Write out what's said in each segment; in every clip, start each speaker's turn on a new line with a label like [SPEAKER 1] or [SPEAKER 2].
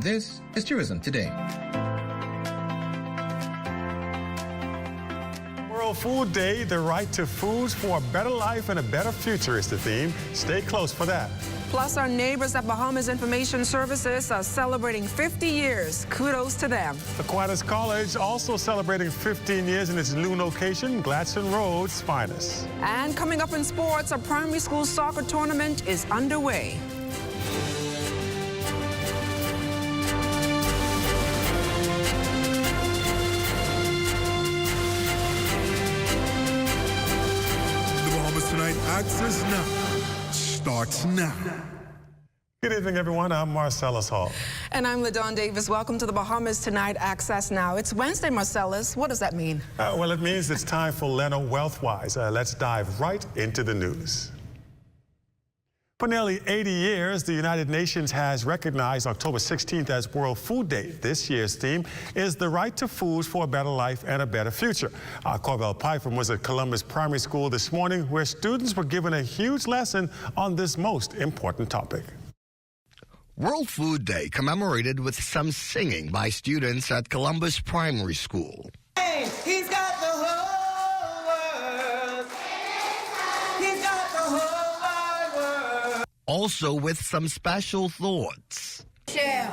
[SPEAKER 1] and this is Tourism Today.
[SPEAKER 2] World Food Day, the right to foods for a better life and a better future is the theme. Stay close for that.
[SPEAKER 3] Plus, our neighbors at Bahamas Information Services are celebrating 50 years. Kudos to them.
[SPEAKER 2] Aquinas College also celebrating 15 years in its new location, Gladstone Road's finest.
[SPEAKER 3] And coming up in sports, a primary school soccer tournament is underway.
[SPEAKER 4] The Bahamas Tonight Access Now starts now.
[SPEAKER 2] Good evening, everyone. I'm Marcellus Hall.
[SPEAKER 3] And I'm LaDawn Davis. Welcome to the Bahamas Tonight Access Now. It's Wednesday, Marcellus. What does that mean?
[SPEAKER 2] Well, it means it's time for Leno Wealthwise. Let's dive right into the news. For nearly 80 years, the United Nations has recognized October 16th as World Food Day. This year's theme is the right to foods for a better life and a better future. Corvell Pyfrom was at Columbus Primary School this morning, where students were given a huge lesson on this most important topic.
[SPEAKER 5] World Food Day commemorated with some singing by students at Columbus Primary School.
[SPEAKER 6] Hey, he's got the whole world. He's got the whole wide world.
[SPEAKER 5] Also with some special thoughts.
[SPEAKER 7] Share.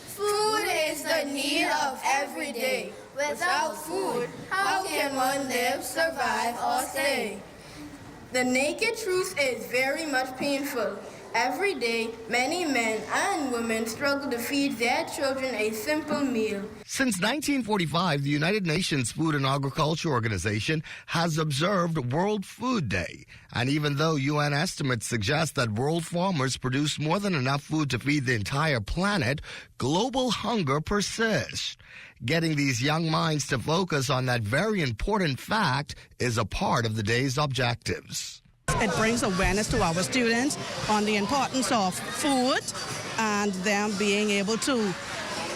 [SPEAKER 7] Food is the need of every day. Without food, how can one live, survive, or stay? The naked truth is very much painful. Every day, many men and women struggle to feed their children a simple meal.
[SPEAKER 5] Since 1945, the United Nations Food and Agriculture Organization has observed World Food Day. And even though UN estimates suggest that world farmers produce more than enough food to feed the entire planet, global hunger persists. Getting these young minds to focus on that very important fact is a part of the day's objectives.
[SPEAKER 8] It brings awareness to our students on the importance of food and them being able to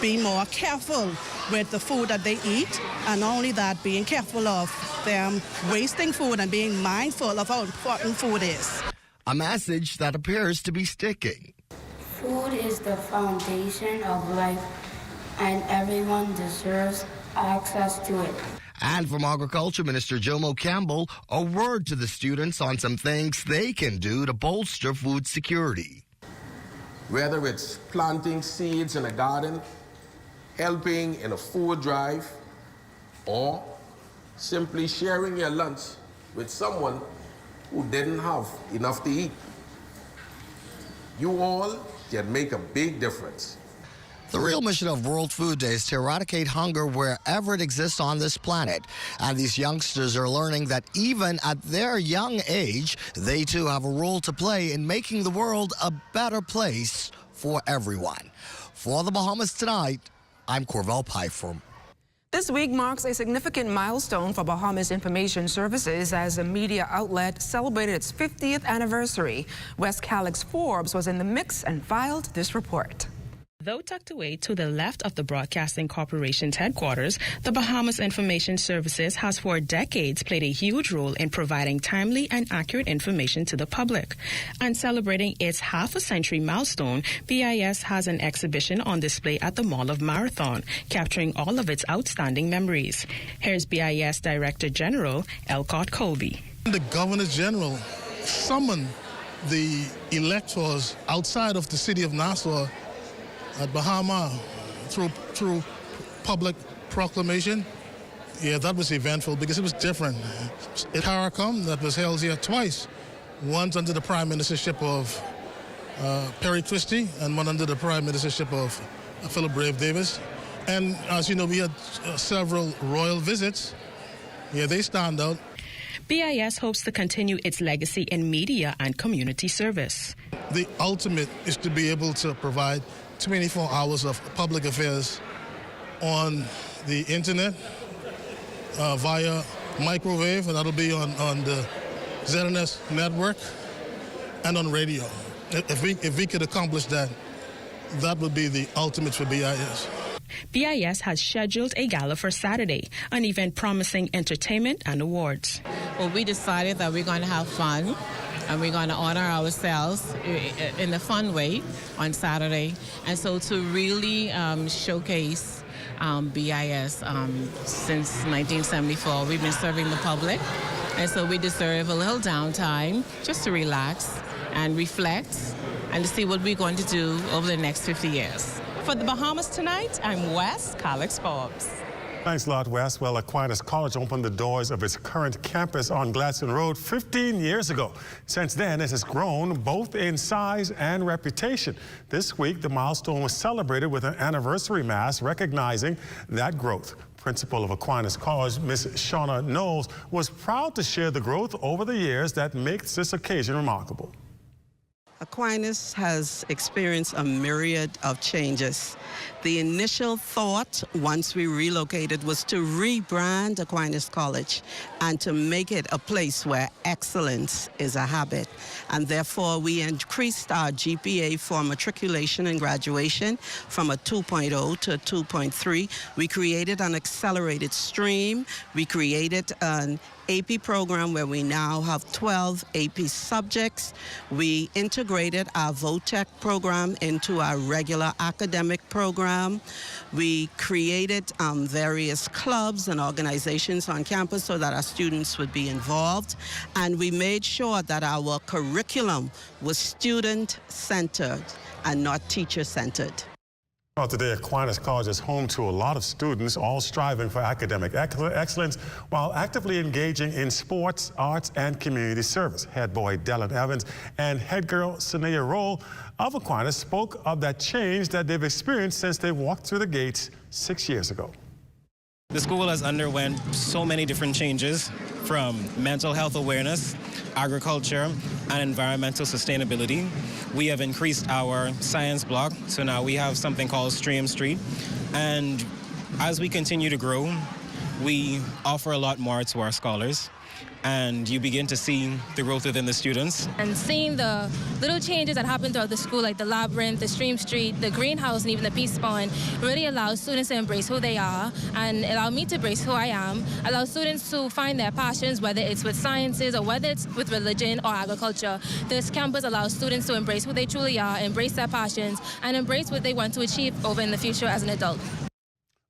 [SPEAKER 8] be more careful with the food that they eat, and not only that, being careful of them wasting food and being mindful of how important food is.
[SPEAKER 5] A message that appears to be sticking.
[SPEAKER 9] Food is the foundation of life, and everyone deserves access to it.
[SPEAKER 5] And from Agriculture Minister Jomo Campbell, a word to the students on some things they can do to bolster food security.
[SPEAKER 10] Whether it's planting seeds in a garden, helping in a food drive, or simply sharing your lunch with someone who didn't have enough to eat. You all can make a big difference.
[SPEAKER 5] The real mission of World Food Day is to eradicate hunger wherever it exists on this planet. And these youngsters are learning that even at their young age, they too have a role to play in making the world a better place for everyone. For the Bahamas Tonight, I'm Corvell Pyfrom.
[SPEAKER 3] This week marks a significant milestone for Bahamas Information Services as a media outlet celebrated its 50th anniversary. West Calix Forbes was in the mix and filed this report.
[SPEAKER 11] Though tucked away to the left of the Broadcasting Corporation's headquarters, the Bahamas Information Services has for decades played a huge role in providing timely and accurate information to the public. And celebrating its half-a-century milestone, BIS has an exhibition on display at the Mall of Marathon, capturing all of its outstanding memories. Here's BIS Director General Elcott Colby.
[SPEAKER 12] The Governor General summoned the electors outside of the city of Nassau at Bahama through public proclamation. Yeah, that was eventful because it was different. At CARICOM, that was held here twice, once under the prime ministership of Perry Christie and one under the prime ministership of Philip Brave Davis. And as you know, we had several royal visits. Yeah, they stand out.
[SPEAKER 11] BIS hopes to continue its legacy in media and community service.
[SPEAKER 12] The ultimate is to be able to provide 24 hours of public affairs on the internet via microwave, and that'll be on the ZNS network and on radio. If we could accomplish that, that would be the ultimate for BIS.
[SPEAKER 11] BIS has scheduled a gala for Saturday, an event promising entertainment and awards.
[SPEAKER 13] Well, we decided that we're going to have fun
[SPEAKER 1] and we're going to honor ourselves in a fun way on Saturday. And so to really showcase BIS since 1974, we've been serving the public. And so we deserve a little downtime just to relax and reflect and to see what we're going to do over the next 50 years. For the Bahamas Tonight, I'm Wes Calix Forbes.
[SPEAKER 2] Thanks a lot, Wes. Well, Aquinas College opened the doors of its current campus on Gladstone Road 15 years ago. Since then, it has grown both in size and reputation. This week, the milestone was celebrated with an anniversary mass recognizing that growth. Principal of Aquinas College, Ms. Shauna Knowles, was proud to share the growth over the years that makes this occasion remarkable.
[SPEAKER 13] Aquinas has experienced a myriad of changes. The initial thought, once we relocated, was to rebrand Aquinas College and to make it a place where excellence is a habit. And therefore, we increased our GPA for matriculation and graduation from a 2.0 to a 2.3. We created an accelerated stream. We created an AP program where we now have 12 AP subjects. We integrated our VOTEC program into our regular academic program. We created various clubs and organizations on campus so that our students would be involved. And we made sure that our curriculum was student-centered and not teacher-centered.
[SPEAKER 2] Well, today, Aquinas College is home to a lot of students, all striving for academic excellence while actively engaging in sports, arts, and community service. Head boy Dylan Evans and head girl Sanaya Roll of Aquinas spoke of that change that they've experienced since they walked through the gates 6 years ago.
[SPEAKER 14] The school has underwent so many different changes, from mental health awareness, agriculture, and environmental sustainability. We have increased our science block, so now we have something called Stream Street. And as we continue to grow, we offer a lot more to our scholars. And you begin to see the growth within the students.
[SPEAKER 15] And seeing the little changes that happen throughout the school, like the labyrinth, the Stream Street, the greenhouse, and even the Peace Pond, really allows students to embrace who they are and allow me to embrace who I am, allow students to find their passions, whether it's with sciences or whether it's with religion or agriculture. This campus allows students to embrace who they truly are, embrace their passions, and embrace what they want to achieve over in the future as an adult.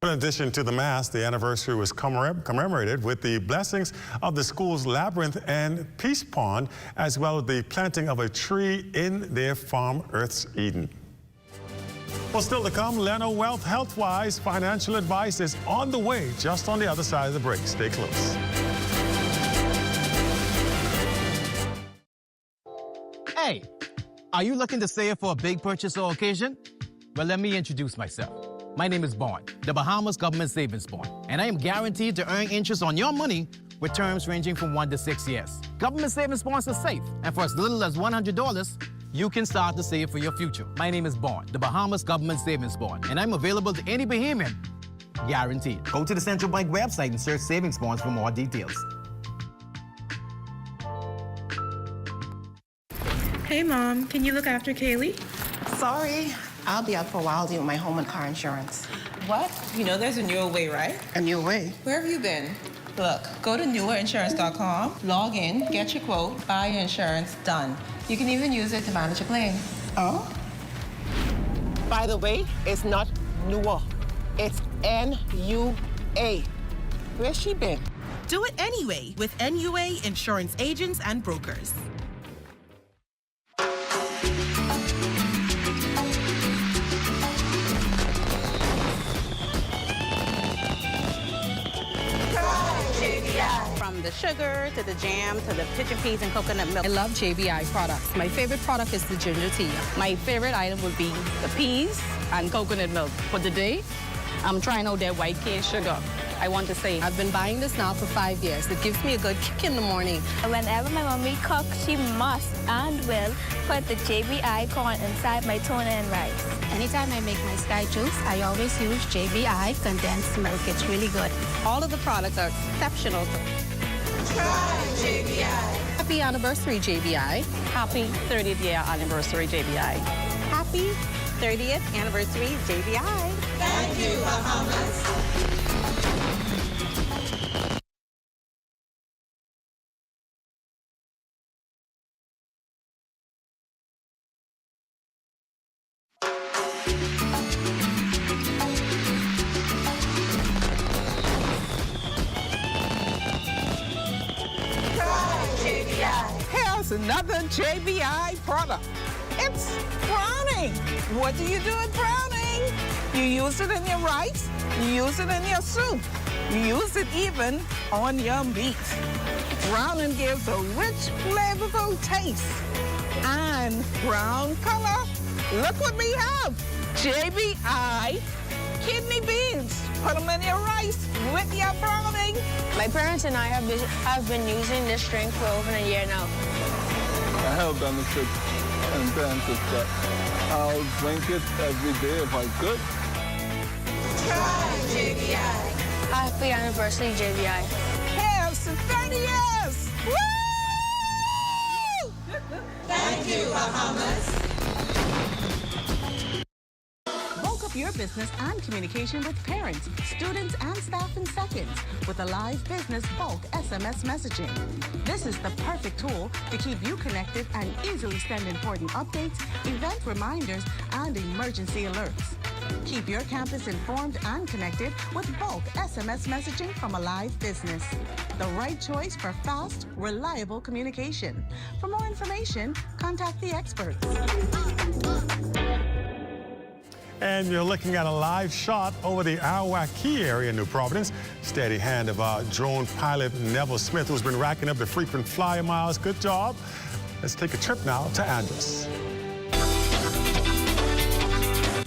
[SPEAKER 2] In addition to the Mass, the anniversary was commemorated with the blessings of the school's labyrinth and Peace Pond, as well as the planting of a tree in their farm, Earth's Eden. Well, still to come, Leno Wealth Health-Wise financial advice is on the way, just on the other side of the break. Stay close.
[SPEAKER 16] Hey, are you looking to save for a big purchase or occasion? Well, let me introduce myself. My name is Bond, the Bahamas Government Savings Bond, and I am guaranteed to earn interest on your money with terms ranging from 1 to 6 years. Government savings bonds are safe, and for as little as $100, you can start to save for your future. My name is Bond, the Bahamas Government Savings Bond, and I'm available to any Bahamian, guaranteed. Go to the Central Bank website and search savings bonds for more details.
[SPEAKER 17] Hey, Mom, can you look after Kaylee?
[SPEAKER 18] Sorry, I'll be out for a while dealing with my home and car insurance.
[SPEAKER 17] What? You know there's a newer way, right?
[SPEAKER 18] A new way?
[SPEAKER 17] Where have you been? Look, go to newerinsurance.com, log in, get your quote, buy your insurance, done. You can even use it to manage a claim.
[SPEAKER 18] Oh? By the way, it's not newer. It's NUA. Where's she been?
[SPEAKER 19] Do it anyway with NUA Insurance Agents and Brokers.
[SPEAKER 20] From the sugar to the jam to the pigeon peas and coconut milk. I love JBI products. My favorite product is the ginger tea. My favorite item would be the peas and coconut milk. For today, I'm trying out their white cane sugar. I want to say, I've been buying this now for 5 years. It gives me a good kick in the morning.
[SPEAKER 21] Whenever my mommy cooks, she must and will put the JBI corn inside my tuna and rice.
[SPEAKER 22] Anytime I make my sky juice, I always use JBI condensed milk. It's really good.
[SPEAKER 20] All of the products are exceptional.
[SPEAKER 21] Try JBI.
[SPEAKER 20] Happy anniversary, JBI. Happy 30th year anniversary, JBI. Happy 30th anniversary, JBI.
[SPEAKER 21] Thank you, Bahamas.
[SPEAKER 4] another JBI product. It's browning. What do you do with browning? You use it in your rice, you use it in your soup, you use it even on your meat. Browning gives a rich, flavorful taste and brown color. Look what we have, JBI kidney beans. Put them in your rice with your browning.
[SPEAKER 21] My parents and I have been using this drink for over a year now.
[SPEAKER 6] The health benefits and benefits that I'll drink it every day if I could.
[SPEAKER 21] Try JBI. Happy anniversary, JBI.
[SPEAKER 4] Here's to 30 years. Woo!
[SPEAKER 19] Thank you, Bahamas. Bulk up your business and communication with parents, students, and staff in seconds with a live business bulk SMS messaging. This is the perfect tool to keep you connected and easily send important updates, event reminders, and emergency alerts. Keep your campus informed and connected with bulk SMS messaging from a live business. The right choice for fast, reliable communication. For more information, contact the experts.
[SPEAKER 2] And you're looking at a live shot over the Arawak Key area in New Providence. Steady hand of our drone pilot Neville Smith, who's been racking up the frequent flyer miles. Good job. Let's take a trip now to Andros.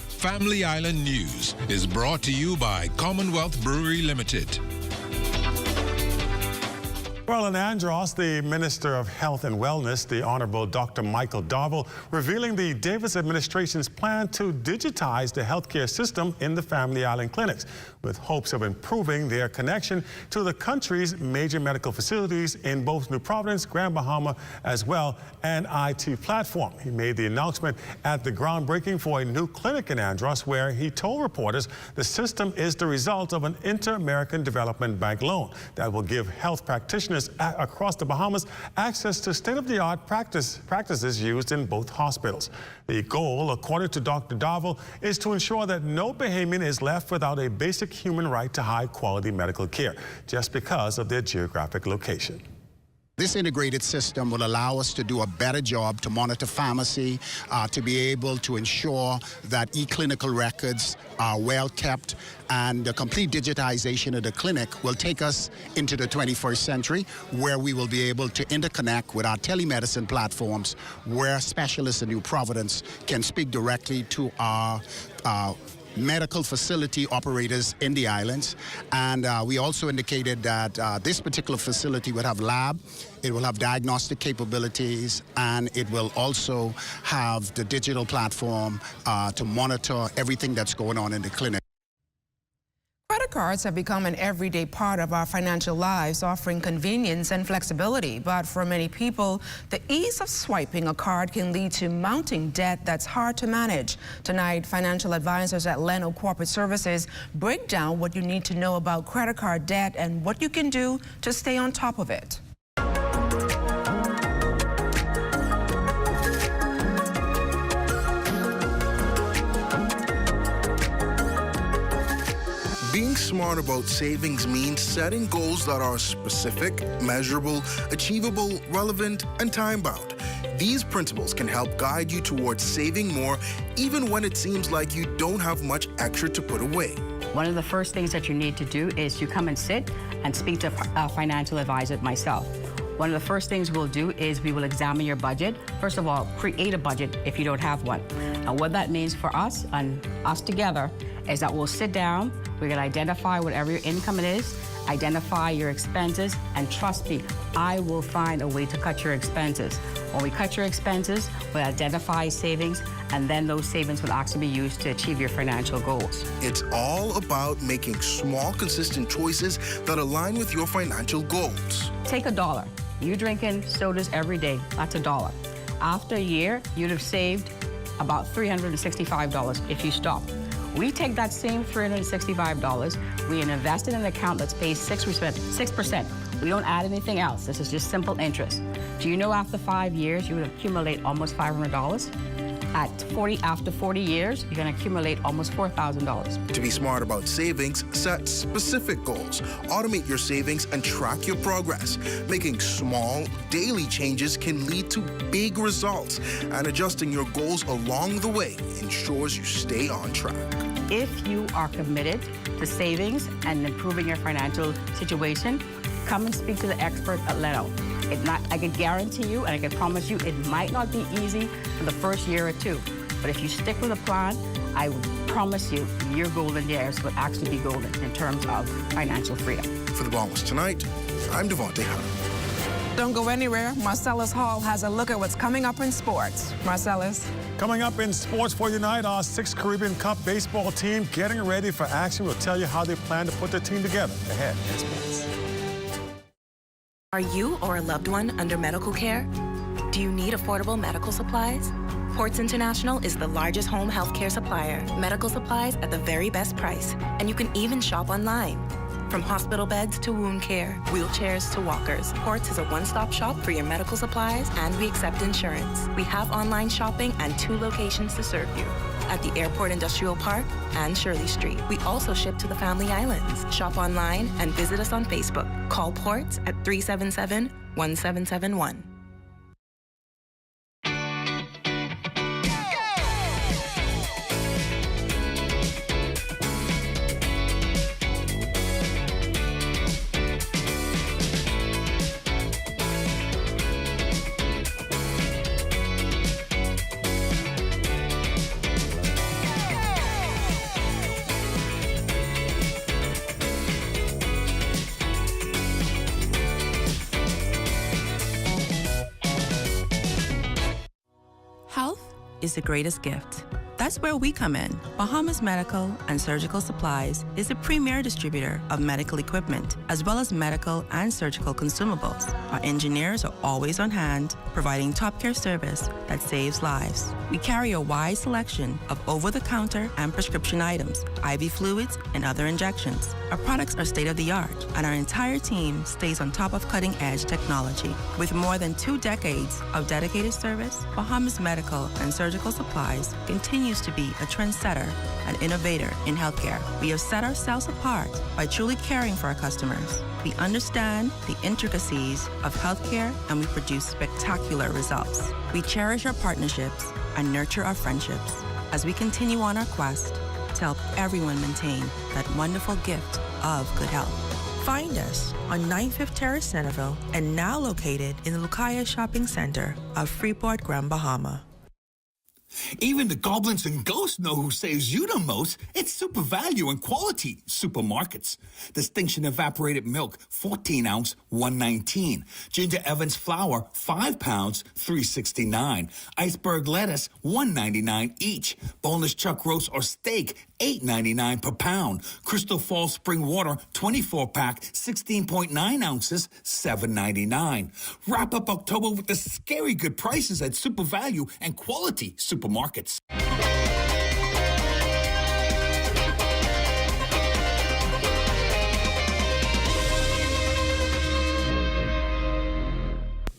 [SPEAKER 23] Family Island News is brought to you by Commonwealth Brewery Limited.
[SPEAKER 2] Well, in Andros, the Minister of Health and Wellness, the Honorable Dr. Michael Darville, revealing the Davis administration's plan to digitize the healthcare system in the Family Island clinics, with hopes of improving their connection to the country's major medical facilities in both New Providence, Grand Bahama, as well, and IT platform. He made the announcement at the groundbreaking for a new clinic in Andros, where he told reporters the system is the result of an Inter-American Development Bank loan that will give health practitioners across the Bahamas access to state-of-the-art practices used in both hospitals. The goal, according to Dr. Darville, is to ensure that no Bahamian is left without a basic human right to high-quality medical care just because of their geographic location.
[SPEAKER 24] This integrated system will allow us to do a better job to monitor pharmacy, to be able to ensure that e-clinical records are well kept, and the complete digitization of the clinic will take us into the 21st century, where we will be able to interconnect with our telemedicine platforms, where specialists in New Providence can speak directly to our medical facility operators in the islands. And we also indicated that this particular facility would have lab, it will have diagnostic capabilities, and it will also have the digital platform to monitor everything that's going on in the clinic.
[SPEAKER 3] Credit cards have become an everyday part of our financial lives, offering convenience and flexibility. But for many people, the ease of swiping a card can lead to mounting debt that's hard to manage. Tonight, financial advisors at Leno Corporate Services break down what you need to know about credit card debt and what you can do to stay on top of it.
[SPEAKER 25] Being smart about savings means setting goals that are specific, measurable, achievable, relevant, and time-bound. These principles can help guide you towards saving more, even when it seems like you don't have much extra to put away.
[SPEAKER 26] One of the first things that you need to do is you come and sit and speak to a financial advisor, myself. One of the first things we'll do is we will examine your budget. First of all, create a budget if you don't have one. Now, what that means for us and us together is that we'll sit down, we're gonna identify whatever your income it is, identify your expenses, and trust me, I will find a way to cut your expenses. When we cut your expenses, we'll identify savings, and then those savings will actually be used to achieve your financial goals.
[SPEAKER 25] It's all about making small, consistent choices that align with your financial goals.
[SPEAKER 26] Take $1. You drinking sodas every day, that's $1. After a year, you'd have saved about $365 if you stop. We take that same $365, we invest it in an account that's pays 6%. We don't add anything else. This is just simple interest. Do you know after 5 years, you would accumulate almost $500? After 40 years, you're going to accumulate almost $4,000.
[SPEAKER 25] To be smart about savings, set specific goals, automate your savings, and track your progress. Making small, daily changes can lead to big results, and adjusting your goals along the way ensures you stay on track.
[SPEAKER 26] If you are committed to savings and improving your financial situation, come and speak to the expert at Leno. I can guarantee you and I can promise you it might not be easy for the first year or two, but if you stick with a plan, I promise you your golden years will actually be golden in terms of financial freedom.
[SPEAKER 25] For the Bombers Tonight, I'm Devontae Howard.
[SPEAKER 3] Don't go anywhere. Marcellus Hall has a look at what's coming up in sports. Marcellus.
[SPEAKER 2] Coming up in sports for you tonight, our 6th Caribbean Cup baseball team getting ready for action. We'll tell you how they plan to put their team together. Ahead in sports.
[SPEAKER 5] Are you or a loved one under medical care? Do you need affordable medical supplies? Ports International is the largest home health care supplier. Medical supplies at the very best price. And you can even shop online. From hospital beds to wound care, wheelchairs to walkers, Ports is a one-stop shop for your medical supplies, and we accept insurance. We have online shopping and 2 locations to serve you, at the Airport Industrial Park and Shirley Street. We also ship to the Family Islands. Shop online and visit us on Facebook. Call Ports at 377-1771.
[SPEAKER 7] Is the greatest gift. That's where we come in. Bahamas Medical and Surgical Supplies is a premier distributor of medical equipment, as well as medical and surgical consumables. Our engineers are always on hand, providing top care service that saves lives. We carry a wide selection of over-the-counter and prescription items, IV fluids, and other injections. Our products are state-of-the-art, and our entire team stays on top of cutting-edge technology. With more than 2 decades of dedicated service, Bahamas Medical and Surgical Supplies continues to be a trendsetter and innovator in healthcare. We have set ourselves apart by truly caring for our customers. We understand the intricacies of healthcare, and we produce spectacular results. We cherish our partnerships and nurture our friendships as we continue on our quest to help everyone maintain that wonderful gift of good health. Find us on 95th Terrace, Centerville, and now located in the Lucaya Shopping Center of Freeport, Grand Bahama.
[SPEAKER 8] Even the goblins and ghosts know who saves you the most. It's Super Value and Quality Supermarkets. Distinction Evaporated Milk, 14 ounce, $1.19. Ginger Evans flour, 5 pounds, $3.69. Iceberg lettuce, $1.99 each. Boneless chuck roast or steak, $8.99 per pound. Crystal Falls Spring Water, 24-pack, 16.9 ounces, $7.99. Wrap up October with the scary good prices at Super Value and Quality Supermarkets.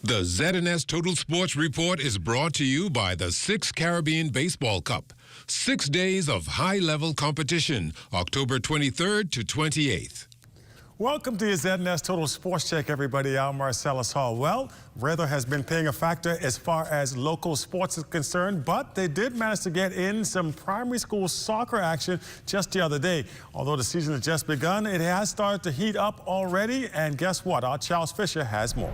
[SPEAKER 23] The ZNS Total Sports Report is brought to you by the 6th Caribbean Baseball Cup. 6 days of high-level competition, October 23rd to 28th.
[SPEAKER 2] Welcome to your ZNS Total Sports Check, everybody. I'm Marcellus Hall. Well, weather has been playing a factor as far as local sports is concerned, but they did manage to get in some primary school soccer action just the other day. Although the season has just begun, it has started to heat up already, and guess what? Our Charles Fisher has more.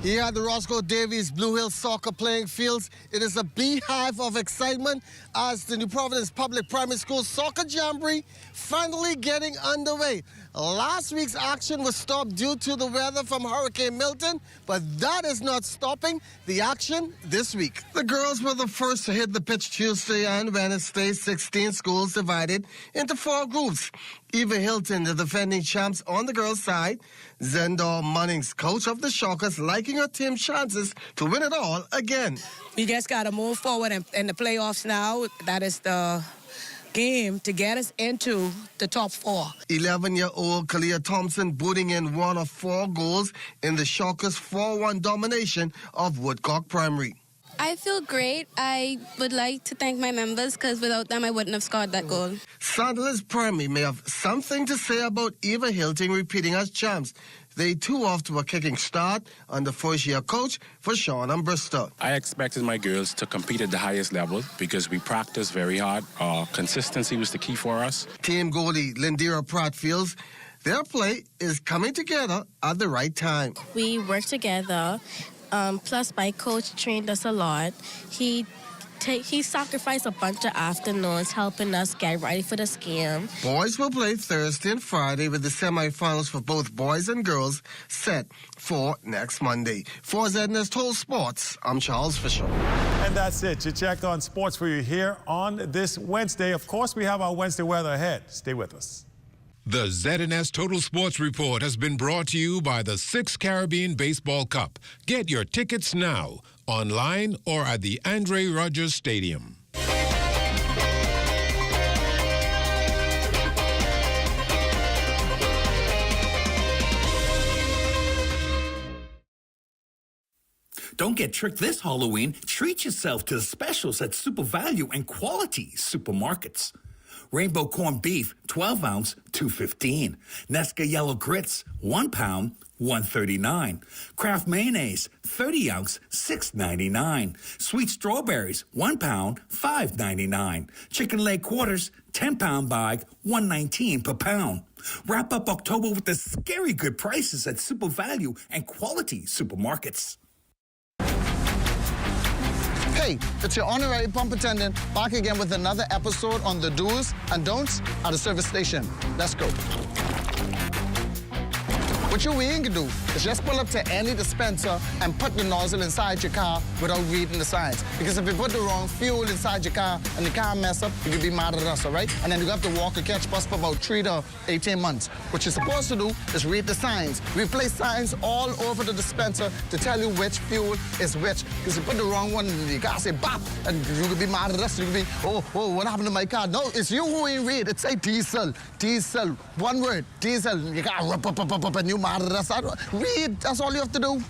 [SPEAKER 9] Here at the Roscoe Davies Blue Hill Soccer playing fields, it is a beehive of excitement as the New Providence Public Primary School Soccer Jamboree finally getting underway. Last week's action was stopped due to the weather from Hurricane Milton, but that is not stopping the action this week. The girls were the first to hit the pitch Tuesday and Wednesday, 16 schools divided into 4 groups. Eva Hilton, the defending champs on the girls' side. Zendor Munnings, coach of the Shockers, liking her team's chances to win it all again.
[SPEAKER 10] We just got to move forward in the playoffs now. That is the game to get us into the top 4.
[SPEAKER 9] 11-year-old Kalia Thompson booting in 1 of 4 goals in the Shockers' 4-1 domination of Woodcock Primary.
[SPEAKER 22] I feel great. I would like to thank my members because without them, I wouldn't have scored that goal.
[SPEAKER 9] Sandals Primary may have something to say about Eva Hilton repeating as champs. They too off to a kicking start under first-year coach for Sean and Bristol.
[SPEAKER 1] I expected my girls to compete at the highest level because we practice very hard. Consistency was the key for us.
[SPEAKER 9] Team goalie Lindira Pratt feels their play is coming together at the right time.
[SPEAKER 22] We work together. Plus, my coach trained us a lot. He sacrificed a bunch of afternoons helping us get ready for this game.
[SPEAKER 9] Boys will play Thursday and Friday with the semifinals for both boys and girls set for next Monday. For ZNS Total Sports, I'm Charles Fisher.
[SPEAKER 2] And that's it. You checked on sports for you here on this Wednesday. Of course, we have our Wednesday weather ahead. Stay with us.
[SPEAKER 23] The ZNS Total Sports Report has been brought to you by the 6th Caribbean Baseball Cup. Get your tickets now, online or at the Andre Rogers Stadium.
[SPEAKER 8] Don't get tricked this Halloween. Treat yourself to the specials at Super Value and Quality Supermarkets. Rainbow corned beef, 12 ounce, $2.15. Nesca yellow grits, 1 pound, $1.39. Kraft mayonnaise, 30 ounce, $6.99. Sweet strawberries, 1 pound, $5.99. Chicken leg quarters, 10-pound bag, $1.19 per pound. Wrap up October with the scary good prices at Super Value and Quality Supermarkets.
[SPEAKER 9] Hey, it's your honorary pump attendant back again with another episode on the do's and don'ts at the service station. Let's go. What you can do is just pull up to any dispenser and put the nozzle inside your car without reading the signs. Because if you put the wrong fuel inside your car and the car mess up, you can be mad at us, all right? And then you have to walk or catch bus for about 3 to 18 months. What you're supposed to do is read the signs. We place signs all over the dispenser to tell you which fuel is which. Because you put the wrong one and the car say bop, and you could be mad at us. You could be, oh, what happened to my car? No, it's you who ain't read. It say diesel, diesel, one word, diesel. You got up, and you mad at us. Read, that's all you have to do.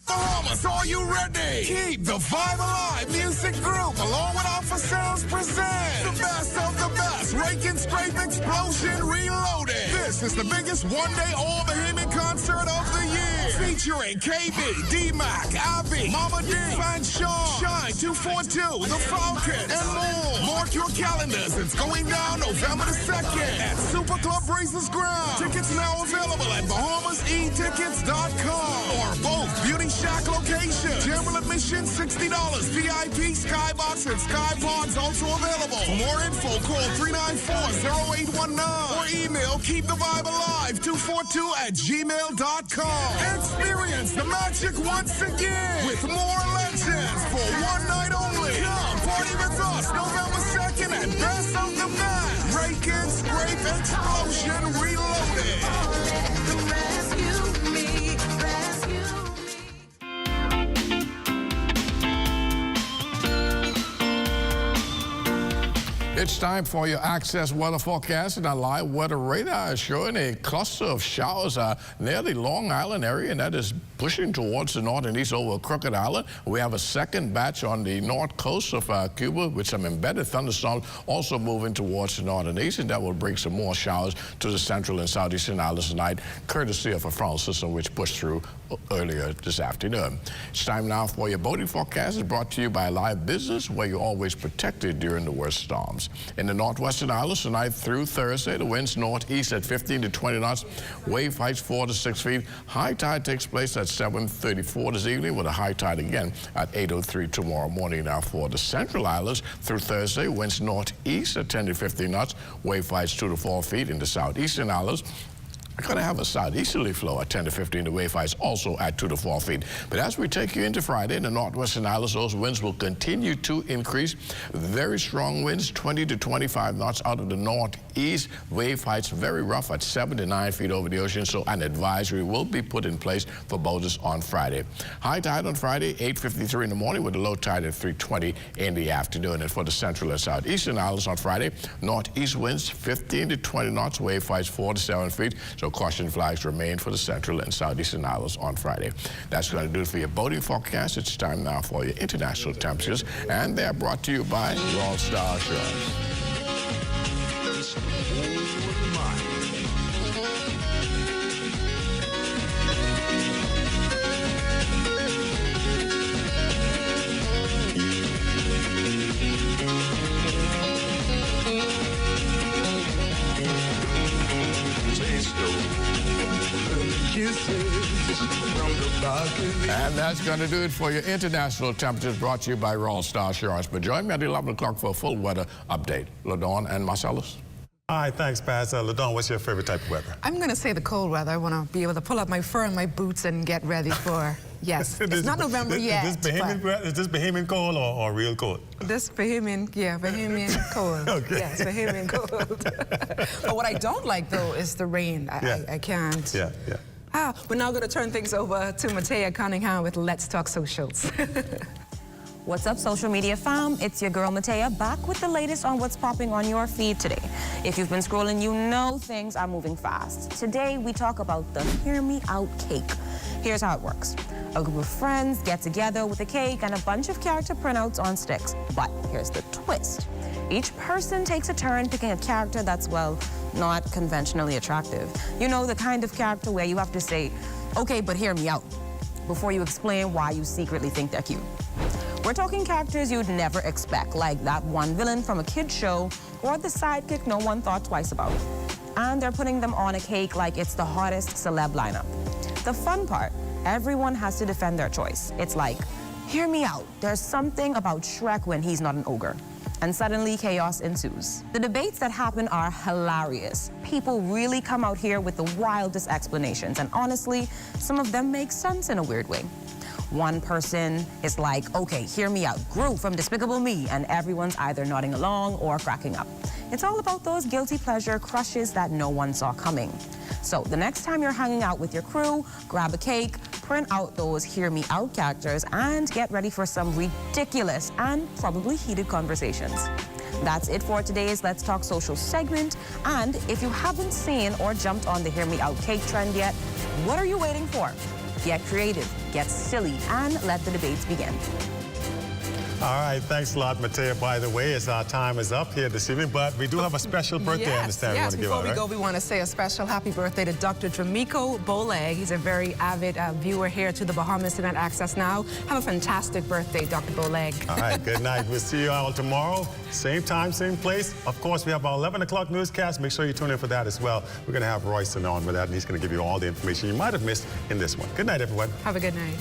[SPEAKER 11] Bahamas, are you ready? Keep the vibe alive. Music group, along with Alpha Sounds, present the best of the best. Rake and Scrape Explosion Reloaded. This is the biggest one-day all-Bahamian concert of the year. Featuring KB, D-Mac, Abby, Mama D, Fan Sean, Shine 242, The Falcon, and more. Mark your calendars. It's going down November the 2nd at Super Club Races Ground. Tickets now available at BahamasEtickets.com or both Beauty Shack location. General admission $60. VIP, Skybox, and Skypods also available. For more info, call 394-0819 or email keepthevibealive242@gmail.com. Experience the magic once again with more legends for one night only. Come party with us November 2nd at Best of the Best. Rake and Scrape Explosion Reloaded.
[SPEAKER 12] It's time for your Access weather forecast, and our live weather radar is showing a cluster of showers near the Long Island area, and that is pushing towards the north and east over Crooked Island. We have a second batch on the north coast of Cuba with some embedded thunderstorms also moving towards the north and east, and that will bring some more showers to the central and southeastern islands tonight, courtesy of a frontal system which pushed through earlier this afternoon. It's time now for your boating forecast. It's brought to you by Live Business, where you're always protected during the worst storms. In the northwestern islands tonight through Thursday, the winds northeast at 15 to 20 knots, wave heights 4 to 6 feet. High tide takes place at 7:34 this evening, with a high tide again at 8:03 tomorrow morning. Now for the central islands through Thursday, winds northeast at 10 to 15 knots, wave heights 2 to 4 feet. In the southeastern islands, we're going to have a southeasterly flow at 10 to 15. The wave heights also at 2 to 4 feet. But as we take you into Friday in the northwestern islands, those winds will continue to increase. Very strong winds, 20 to 25 knots out of the northeast. Wave heights very rough at 7 to 9 feet over the ocean. So an advisory will be put in place for boaters on Friday. High tide on Friday, 8:53 in the morning, with a low tide at 3:20 in the afternoon. And for the central and southeastern islands on Friday, northeast winds 15 to 20 knots, wave heights 4 to 7 feet. So caution flags remain for the central and southeastern islands on Friday. That's going to do it for your boating forecast. It's time now for your international temperatures, and they're brought to you by Royal Star Assurance. And that's going to do it for your international temperatures, brought to you by Royal Star Assurance. But join me at 11 o'clock for a full weather update. LaDawn and Marcellus.
[SPEAKER 2] All right, thanks, Paz. LaDawn, what's your favorite type of weather?
[SPEAKER 3] I'm going to say the cold weather. I want to be able to pull up my fur and my boots and get ready for, yes. It's not November yet.
[SPEAKER 2] Is this Bahamian cold or real cold?
[SPEAKER 3] This Bahamian cold.
[SPEAKER 2] Okay.
[SPEAKER 3] Yes, Bahamian cold. But what I don't like, though, is the rain. I can't.
[SPEAKER 2] Yeah.
[SPEAKER 3] We're now going to turn things over to Matea Cunningham with Let's Talk Socials.
[SPEAKER 13] What's up, social media fam? It's your girl Matea, back with the latest on what's popping on your feed today. If you've been scrolling, you know things are moving fast. Today, we talk about the Hear Me Out cake. Here's how it works. A group of friends get together with a cake and a bunch of character printouts on sticks. But here's the twist. Each person takes a turn picking a character that's, well, not conventionally attractive. You know, the kind of character where you have to say, okay, but hear me out, before you explain why you secretly think they're cute. We're talking characters you'd never expect, like that one villain from a kid's show or the sidekick no one thought twice about. And they're putting them on a cake like it's the hottest celeb lineup. The fun part, everyone has to defend their choice. It's like, hear me out, there's something about Shrek when he's not an ogre. And suddenly chaos ensues. The debates that happen are hilarious. People really come out here with the wildest explanations, and honestly, some of them make sense in a weird way. One person is like, okay, hear me out, Gru from Despicable Me, and everyone's either nodding along or cracking up. It's all about those guilty pleasure crushes that no one saw coming. So the next time you're hanging out with your crew, grab a cake, print out those Hear Me Out characters, and get ready for some ridiculous and probably heated conversations. That's it for today's Let's Talk Social segment. And if you haven't seen or jumped on the Hear Me Out cake trend yet, what are you waiting for? Get creative, get silly, and let the debates begin.
[SPEAKER 2] All right, thanks a lot, Matea. By the way, our time is up here this evening, but we do have a special birthday, I understand, we want to give out,
[SPEAKER 3] Before we go, we want to say a special happy birthday to Dr. Dramico Boleg. He's a very avid viewer here to the Bahamas Internet Access Now. Have a fantastic birthday, Dr. Boleg.
[SPEAKER 2] All right, good night. We'll see you all tomorrow. Same time, same place. Of course, we have our 11 o'clock newscast. Make sure you tune in for that as well. We're going to have Royston on with that, and he's going to give you all the information you might have missed in this one. Good night, everyone.
[SPEAKER 3] Have a good night.